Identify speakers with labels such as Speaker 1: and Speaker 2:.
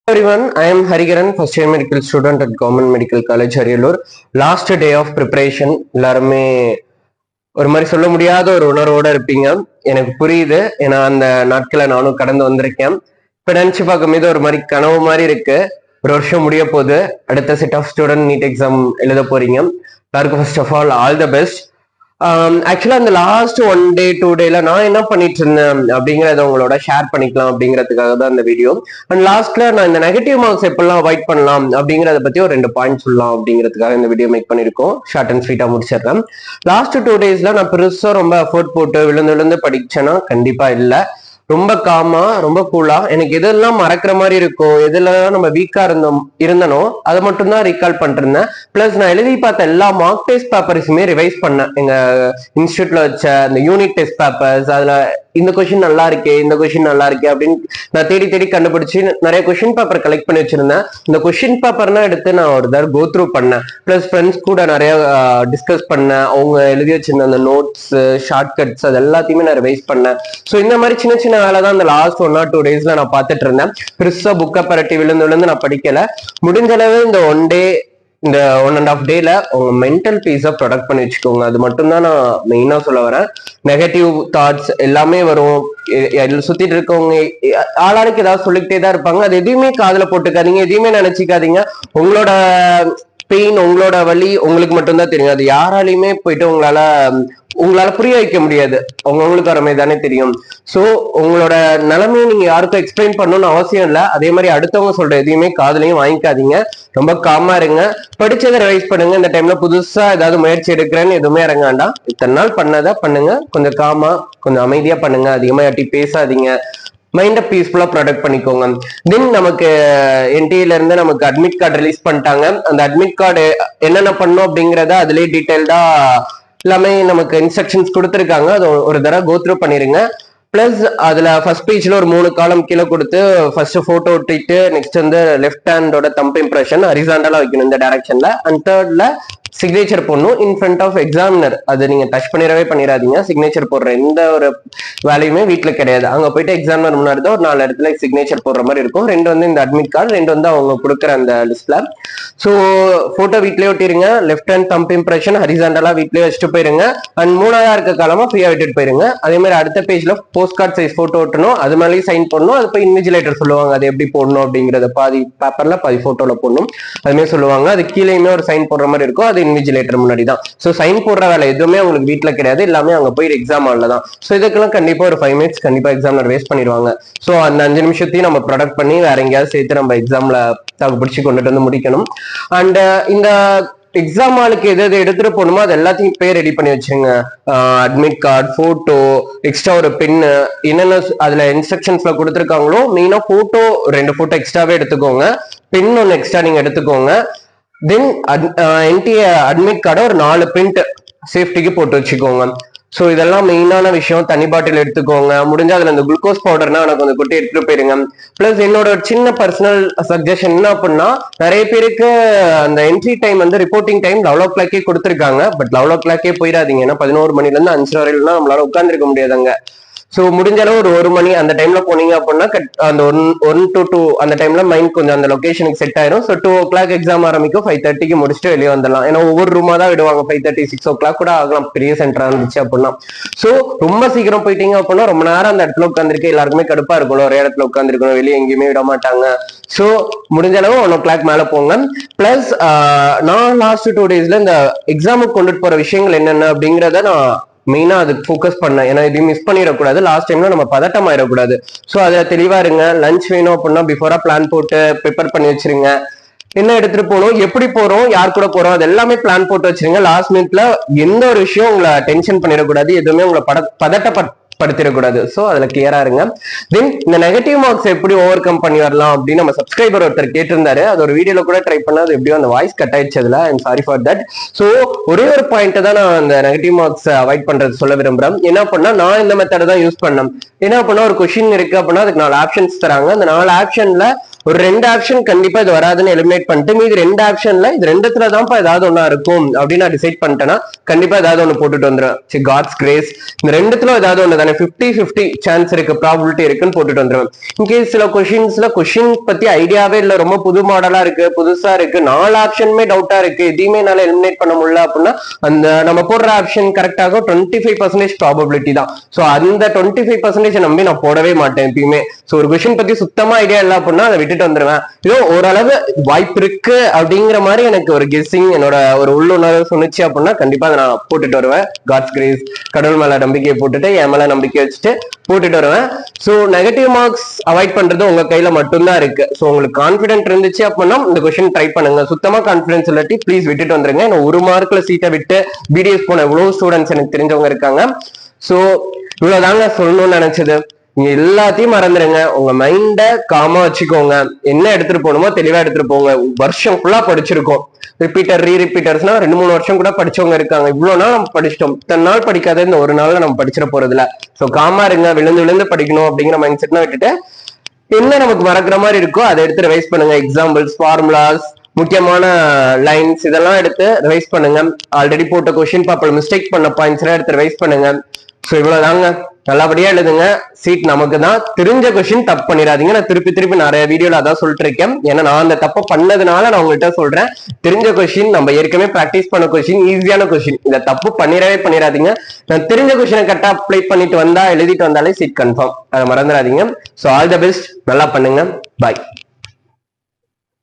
Speaker 1: Everyone, I am Harigaran, first year medical student at Government Medical College, Hariyallur. Last day of preparation, எல்லாருமே ஒரு மாதிரி சொல்ல முடியாத ஒரு உணர்வோட இருப்பீங்க. எனக்கு புரியுது, ஏன்னா அந்த நாட்களை நானும் கடந்து வந்திருக்கேன். இப்ப நினைச்சு பார்க்கும் போது ஒரு மாதிரி கனவு மாதிரி இருக்கு. ஒரு வருஷம் முடிய போகுது, அடுத்த set of student NEET exam எழுத போறீங்க. எல்லாருக்கும் first of all the best. ஆக்சுவலா அந்த லாஸ்ட் 1 day 2 dayல நான் என்ன பண்ணிட்டு இருந்தேன் அப்படிங்கறத உங்களோட ஷேர் பண்ணிக்கலாம் அப்படிங்கிறதுக்காக தான் இந்த வீடியோ. அண்ட் லாஸ்ட்ல நான் இந்த நெகட்டிவ் மார்க்ஸ் எப்பெல்லாம் அவாய்ட் பண்ணலாம் அப்படிங்கறத பத்தி ஒரு 2 பாயிண்ட் சொல்லலாம் அப்படிங்கிறதுக்காக இந்த வீடியோ மேக் பண்ணிருக்கோம். ஷார்ட் அண்ட் ஸ்வீட்டா முடிச்சிடுறேன். லாஸ்ட் 2 daysல நான் பெருசா ரொம்ப எஃபோர்ட் போட்டு விழுந்து விழுந்து படிச்சேன்னா கண்டிப்பா இல்லை. ரொம்ப காமா, ரொம்ப கூலா, எனக்கு எதெல்லாம் மறக்கிற மாதிரி இருக்கோ, எதெல்லாம் நம்ம வீக்கா இருந்தனோ அதை மட்டும் தான் ரீகால் பண்ணிருந்தேன். பிளஸ் நான் எழுதி பார்த்த எல்லா மார்க் டெஸ்ட் பேப்பர்ஸுமே ரிவைஸ் பண்ணேன். எங்க இன்ஸ்டியூட்ல வச்ச அந்த யூனிட் டெஸ்ட் பேப்பர்ஸ், அதுல இந்த கொஸ்டின் நல்லா இருக்கே, இந்த கொஸ்டின் நல்லா இருக்கே அப்படின்னு நான் தேடி தேடி கண்டுபிடிச்சு நிறைய கொஸ்டின் பேப்பர் கலெக்ட் பண்ணி வச்சிருந்தேன். இந்த கொஸ்டின் பேப்பர்னா எடுத்து நான் ஒரு தடவை கோ த்ரூ பண்ணேன். பிளஸ் ஃப்ரெண்ட்ஸ் கூட நிறைய டிஸ்கஸ் பண்ணேன். அவங்க எழுதி வச்சிருந்த அந்த நோட்ஸ், ஷார்ட் கட்ஸ், அது எல்லாத்தையுமே நான் ரிவைஸ் பண்ணேன். ஸோ இந்த மாதிரி சின்ன சின்ன வேலை தான் இந்த லாஸ்ட் 1 or 2 daysல நான் பார்த்துட்டு இருந்தேன். பெருசா புக்கை பரட்டி விழுந்து விழுந்து நான் படிக்கல. முடிஞ்ச அளவு இந்த 1 day, இந்த 1.5 dayல உங்க மென்டல் பீஸை ப்ரொடக்ட் பண்ணி வச்சுக்கோங்க. அது மட்டும்தான் நான் மெயினா சொல்ல வரேன். நெகட்டிவ் தாட்ஸ் எல்லாமே வரும். சுத்திட்டு இருக்கவங்க ஆளாளுக்கு ஏதாவது சொல்லிக்கிட்டே தான் இருப்பாங்க. அது எதையுமே காதுல போட்டுக்காதீங்க, எதையுமே நினைச்சிக்காதீங்க. உங்களோட பெயின், உங்களோட வலி உங்களுக்கு மட்டும்தான் தெரியும். அது யாராலையுமே போயிட்டு உங்களால புரிய வைக்க முடியாது. உங்களுக்கு வர மாதிரி தானே தெரியும். சோ உங்களோட நிலைமையை நீங்க யாருக்கும் எக்ஸ்பிளைன் பண்ணணும்னு அவசியம் இல்லை. அதே மாதிரி அடுத்தவங்க சொல்ற எதையுமே காதுலையும் வாங்கிக்காதீங்க. ரொம்ப காமா இருங்க. படிச்சதை ரிவைஸ் பண்ணுங்க. இந்த டைம்ல புதுசா ஏதாவது முயற்சி எடுக்கிறேன்னு எதுவுமே இறங்க வேண்டாம். இத்தனை நாள் பண்ணதை பண்ணுங்க. கொஞ்சம் காமா, கொஞ்சம் அமைதியா பண்ணுங்க. அதிகமா யாட்டி பேசாதீங்க. மைண்டை பீஸ்ஃபுல்லா ப்ரொடக்ட் பண்ணிக்கோங்க. தென் நமக்கு என்டிஏல இருந்து நமக்கு அட்மிட் கார்டு ரிலீஸ் பண்ணிட்டாங்க. அந்த அட்மிட் கார்டு என்னென்ன பண்ணும் அப்படிங்கிறத அதுலயே டீடைல்டா எல்லாமே நமக்கு இன்ஸ்ட்ரக்ஷன்ஸ் கொடுத்துருக்காங்க. அது ஒரு தடவை கோ த்ரூ பண்ணிருங்க. பிளஸ் அதுல ஃபர்ஸ்ட் பேஜ்ல ஒரு 3 காலம் கீழே கொடுத்து ஃபர்ஸ்ட் போட்டோ ஒட்டிட்டு நெக்ஸ்ட் வந்து லெஃப்ட் ஹேண்டோட தம்ப் இம்ப்ரெஷன் ஹரிசாண்டலா வைக்கணும் இந்த டைரக்ஷன்ல. அண்ட் தேர்ட்ல சிக்னேச்சர் போடணும் இன் ஃப்ரண்ட் ஆஃப் எக்ஸாமினர். அது நீங்க டச் பண்ணிடாதீங்க. சிக்னேச்சர் போடுற எந்த ஒரு வேலையுமே வீட்டுல கிடையாது. அங்க போயிட்டு எக்ஸாமினர் முன்னாடி தான் ஒரு 4 இடத்துல சிக்னேச்சர் போடுற மாதிரி இருக்கும். 2 வந்து இந்த அட்மிட் கார்டு, 2 வந்து அவங்க கொடுக்குற அந்த லிஸ்ட்ல. ஸோ போட்டோ வீட்லயே ஒட்டிருங்க. லெஃப்ட் ஹேண்ட் தம்ப் இம்ப்ரெஷன் ஹரிசாண்டலா வீட்லயே வச்சுட்டு போயிருங்க. அண்ட் 3ஆவதா இருக்க காலமா ஃப்ரீயா விட்டுட்டு போயிருங்க. அதே மாதிரி அடுத்த பேஜ்ல போஸ்ட் கார்டு சைஸ் போட்டோ ஒட்டணும். அது மேலேயும் சைன் பண்ணணும். அது போய் இன்விஜிலேட்டர் சொல்லுவாங்க அது எப்படி போடணும் அப்படிங்கறத. பாதி பேப்பர்ல பாதி போட்டோல போடணும். அதுமாதிரி சொல்லுவாங்க. அது கீழேயுமே ஒரு சைன் போடுற மாதிரி இருக்கும். அது இன்விஜிலேட்டர் முன்னாடி தான். ஸோ சைன் போடுற வேலை எதுவுமே உங்களுக்கு வீட்டுல கிடையாது. எல்லாமே அங்க போய் எக்ஸாம் ஹால்ல தான். ஸோ இதுக்கெல்லாம் கண்டிப்பா ஒரு 5 minutes கண்டிப்பா எக்ஸாம்ல வேஸ்ட் பண்ணிடுவாங்க. ஸோ அந்த 5 நிமிஷத்தையும் நம்ம ப்ரொடக்ட் பண்ணி வேற எங்கேயாவது சேர்த்து நம்ம எக்ஸாம்ல தாக்கு பிடிச்சி கொண்டுட்டு வந்து முடிக்கணும். அண்ட் இந்த எக்ஸாம் ஹாலுக்கு எது எடுத்துட்டு போகணுமோ அது எல்லாத்தையும் பேர் ரெடி பண்ணி வச்சுருங்க. அட்மிட் கார்டு, போட்டோ, எக்ஸ்ட்ரா ஒரு பென்னு, என்னென்ன அதுல இன்ஸ்ட்ரக்ஷன்ஸ்ல கொடுத்துருக்காங்களோ மெயினா போட்டோ 2 போட்டோ எக்ஸ்ட்ராவே எடுத்துக்கோங்க. பென் 1 எக்ஸ்ட்ரா நீங்க எடுத்துக்கோங்க. தென் என்டிஏ அட்மிட் கார்டை ஒரு 4 பிரிண்ட் சேஃப்டிக்கு போட்டு வச்சுக்கோங்க. ஸோ இதெல்லாம் மெயினான விஷயம். தனி பாட்டில் எடுத்துக்கோங்க. முடிஞ்சா அதுல இந்த குளுக்கோஸ் பவுடர்னா எனக்கு கொஞ்சம் கொட்டி எடுத்துட்டு போயிருங்க. பிளஸ் என்னோட சின்ன பர்சனல் சஜஷன் என்ன அப்படின்னா, நிறைய பேருக்கு அந்த என்ட்ரி டைம் வந்து ரிப்போர்ட்டிங் டைம் 11 o'clock கொடுத்துருக்காங்க. பட் 11 o'clock போயிடாதீங்க. ஏன்னா 11 மணில இருந்து 5 வரையிலாம் நம்மளால உட்காந்துருக்க முடியாதுங்க. ஸோ முடிஞ்ச அளவு ஒரு 1 மணி அந்த டைம்ல போனீங்க அப்படின்னா அந்த 1 to 2 அந்த டைம்ல மைண்ட் கொஞ்சம் அந்த லொகேஷனுக்கு செட் ஆயிரும். ஸோ 2 o'clock எக்ஸாம் ஆரம்பிக்கும். 5:30 முடிச்சுட்டு வெளியே வந்துடலாம். ஏன்னா ஒவ்வொரு ரூமா தான் விடுவாங்க. 5:30 6 o'clock கூட ஆகலாம் பெரிய சென்டரா இருந்துச்சு அப்படின்னா. ஸோ ரொம்ப சீக்கிரம் போயிட்டீங்க அப்படின்னா ரொம்ப நேரம் அந்த இடத்துல உட்காந்துருக்க எல்லாருக்குமே கடுப்பா இருக்கணும். ஒரே இடத்துல உட்காந்துருக்கணும். வெளியே எங்கேயுமே விட மாட்டாங்க. ஸோ முடிஞ்ச அளவு 1 o'clock மேல போங்க. பிளஸ் நான் லாஸ்ட் 2 daysல இந்த எக்ஸாமுக்கு கொண்டுட்டு போற விஷயங்கள் என்னென்ன அப்படிங்கிறத நான் மெயினா அதுக்கு ஃபோக்கஸ் பண்ணேன். ஏன்னா இதையும் மிஸ் பண்ணிடக்கூடாது. லாஸ்ட் டைம்ல நம்ம பதட்டம் ஆயிடக்கூடாது. ஸோ அதுல தெளிவா இருங்க. லஞ்ச் வேணும் அப்படின்னா பிஃபோரா பிளான் போட்டு ப்ரிப்பேர் பண்ணி வச்சிருங்க. என்ன எடுத்துட்டு போகணும், எப்படி போறோம், யார் கூட போறோம், அது எல்லாமே பிளான் போட்டு வச்சிருங்க. லாஸ்ட் மினிட்ல எந்த ஒரு விஷயம் உங்களை டென்ஷன் பண்ணிடக்கூடாது. எதுவுமே உங்களை பதட்டப்படுத்திடக்கூடாது. ஸோ அதுல கிளியரா இருங்க. தென் இந்த நெகட்டிவ் மார்க்ஸ் எப்படி ஓவர் கம் பண்ணி வரலாம் அப்படின்னு நம்ம சப்ஸ்கிரைபர் ஒருத்தர் கேட்டிருந்தாரு. அது ஒரு வீடியோல கூட ட்ரை பண்ணா அது எப்படியோ அந்த வாய்ஸ் கட் ஆயிடுச்சு. அதுல I'm sorry for that. So ஒரே ஒரு பாயிண்ட் தான் நான் அந்த நெகட்டிவ் மார்க்ஸ் அவாய்ட் பண்றது சொல்ல விரும்புறேன். என்ன பண்ணா நான் இந்த மெத்தட் தான் யூஸ் பண்ணேன். என்ன பண்ணா ஒரு கொஸ்டின் இருக்கு அப்படின்னா அதுக்கு 4 ஆப்ஷன்ஸ் தராங்க. அந்த 4 ஆப்ஷன்ல ஒரு 2 ஆப்ஷன் கண்டிப்பா இது வராதுன்னு எலிமினேட் பண்ணிட்டு மீது 2 ஆப்ஷன்ல இது ரெண்டுத்துல தான்ப்பா ஏதாவது ஒண்ணா இருக்கும் அப்படின்னு நான் டிசைட் பண்ணிட்டேன்னா கண்டிப்பா ஏதாவது ஒண்ணு போட்டுட்டு வந்துருவேன். சரி, காட்ஸ் கிரேஸ் இந்த ரெண்டுத்துல ஏதாவது ஒண்ணு தானே 50-50 சான்ஸ் இருக்கு, ப்ராபபிலிட்டி இருக்குன்னு போட்டுட்டு வந்துருவேன். இன்கேஸ் சில கொஸ்டின் பத்தி ஐடியாவே இல்ல, ரொம்ப புது மாடலா இருக்கு, புதுசா இருக்கு, 4 ஆப்ஷனுமே டவுட்டா இருக்கு, எதையுமே என்னால எலிமினேட் பண்ண முடியல அப்படின்னா அந்த நம்ம போடுற ஆப்ஷன் கரெக்டாக 25% ப்ராபபிலிட்டி தான். சோ அந்த 25% நம்பி நான் போடவே மாட்டேன் எப்பயுமே. சோ ஒரு கொஸ்டின் பத்தி சுத்தமா ஐடியா இல்ல அப்படின்னா அதை விட்டுட்டு வந்துருவேன். இதோ ஓரளவு வாய்ப்பு இருக்கு அப்படிங்கிற மாதிரி எனக்கு ஒரு கெஸ்ஸிங் என்னோட ஒரு உள்ளுணர்வு சொன்னிச்சு அப்படின்னா கண்டிப்பா அதை நான் போட்டுட்டு வருவேன். காட்ஸ் கிரேஸ், கடவுள் மேல நம்பிக்கையை போட்டுட்டு என் மேல நம்பிக்கை வச்சுட்டு போட்டுட்டு வருவேன். சோ நெகட்டிவ் மார்க்ஸ் அவாய்ட் பண்றது உங்க கையில மட்டும்தான் இருக்கு. சோ உங்களுக்கு கான்பிடென்ட் இருந்துச்சு அப்படின்னா இந்த கொஸ்டின் ட்ரை பண்ணுங்க. சுத்தமா கான்பிடன்ஸ் இல்லாட்டி ப்ளீஸ் விட்டுட்டு வந்துருங்க. இன்னும் 1 மார்க்ல சீட்டை விட்டு பிடிஎஸ் போன எவ்வளவு ஸ்டூடெண்ட்ஸ் எனக்கு தெரிஞ்சவங்க இருக்காங்க. சோ இவ்வளவுதாங்க சொல்லணும்னு நினைச்சது. நீங்க எல்லாத்தையும் மறந்துடுங்க, உங்க மைண்ட காமா வச்சுக்கோங்க, என்ன எடுத்துட்டு போகணுமோ தெளிவா எடுத்துட்டு போங்க. வருஷம் ஃபுல்லா படிச்சிருக்கோம், ரிப்பீட்டர் ரீரிப்பீட்டர்ஸ்னா 2-3 வருஷம் கூட படிச்சவங்க இருக்காங்க. இவ்வளவு நாள் நம்ம படிச்சிட்டோம், இத்தனை நாள் படிக்காத இந்த ஒரு நாள்ல நம்ம படிச்சிட போறது இல்ல. சோ காமா இருங்க, விழுந்து விழுந்து படிக்கணும் அப்படிங்கிற மைண்ட் செட்னா விட்டுட்டு என்ன நமக்கு மறக்கிற மாதிரி இருக்கோ அதை எடுத்து ரிவைஸ் பண்ணுங்க. எக்ஸாம்பிள்ஸ், ஃபார்முலாஸ், முக்கியமான லைன்ஸ் இதெல்லாம் எடுத்து ரிவைஸ் பண்ணுங்க. ஆல்ரெடி போட்ட கொஸ்டின் பேப்பர்ல மிஸ்டேக் பண்ண பாயிண்ட்ஸ் எல்லாம் எடுத்து ரிவைஸ் பண்ணுங்க. சோ இவ்வளவுதாங்க, நல்லபடியா எழுதுங்க, சீட் நமக்கு தான். தெரிஞ்ச கொஸ்டின் தப்பு பண்ணிடாதீங்க. நான் திருப்பி நிறைய வீடியோல அதான் சொல்லிட்டு இருக்கேன். ஏன்னா நான் அந்த தப்பை பண்ணதுனால நான் உங்கள்கிட்ட சொல்றேன். தெரிஞ்ச கொஸ்டின், நம்ம ஏற்கனவே பிராக்டிஸ் பண்ண கொஸ்டின், ஈஸியான கொஸ்டின், இந்த தப்பு பண்ணிடாதீங்க. நான் தெரிஞ்ச கொஸ்டினை கரெக்டா அப்ளை பண்ணிட்டு வந்தா, எழுதிட்டு வந்தாலே சீட் கன்ஃபார்ம், அதை மறந்துடாதீங்க. ஸோ ஆல் த பெஸ்ட், நல்லா பண்ணுங்க, பாய்.